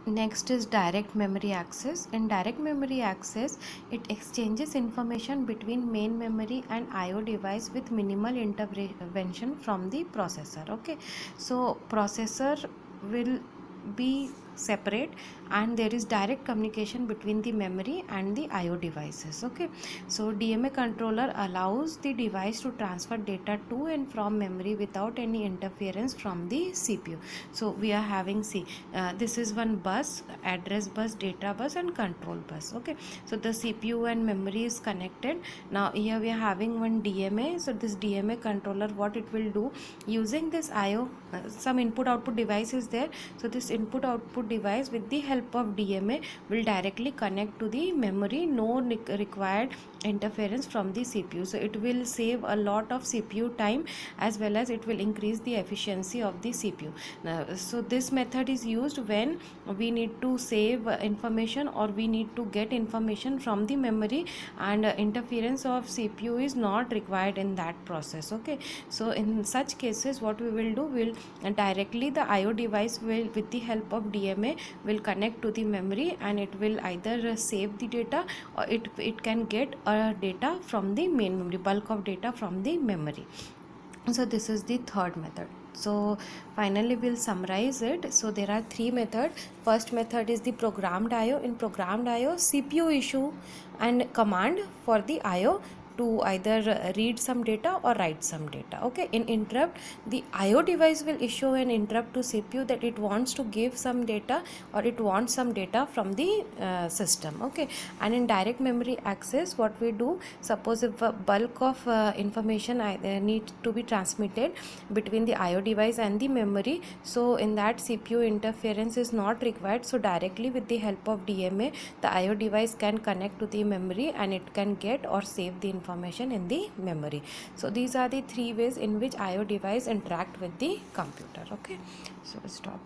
Next is direct memory access. In direct memory access, it exchanges information between main memory and IO device with minimal intervention from the processor. Okay, so processor will be separate and there is direct communication between the memory and the IO devices. Okay, so DMA controller allows the device to transfer data to and from memory without any interference from the CPU. So we are having, see, this is one bus, address bus, data bus and control bus. Okay, so the CPU and memory is connected. Now here we are having one DMA. So this DMA controller, what it will do, using this IO, some input output device is there. So this input output device with the help of DMA will directly connect to the memory, no required interference from the CPU. So it will save a lot of CPU time as well as it will increase the efficiency of the CPU. So this method is used when we need to save information or we need to get information from the memory, and interference of CPU is not required in that process. Okay, so in such cases what we will do, will directly the IO device will, with the help of DMA, will connect to the memory and it will either save the data or it can get data from the main memory, bulk of data from the memory. So this is the third method. So finally we'll summarize it. So there are three methods. First method is the programmed IO. In programmed IO, CPU issue and command for the IO to either read some data or write some data. Okay, in interrupt, the IO device will issue an interrupt to CPU that it wants to give some data or it wants some data from the system. Okay, and in direct memory access, what we do, suppose if a bulk of information need to be transmitted between the IO device and the memory, so in that CPU interference is not required. So directly with the help of DMA, the IO device can connect to the memory and it can get or save the information in the memory. So these are the three ways in which IO device interact with the computer. Okay, so stop.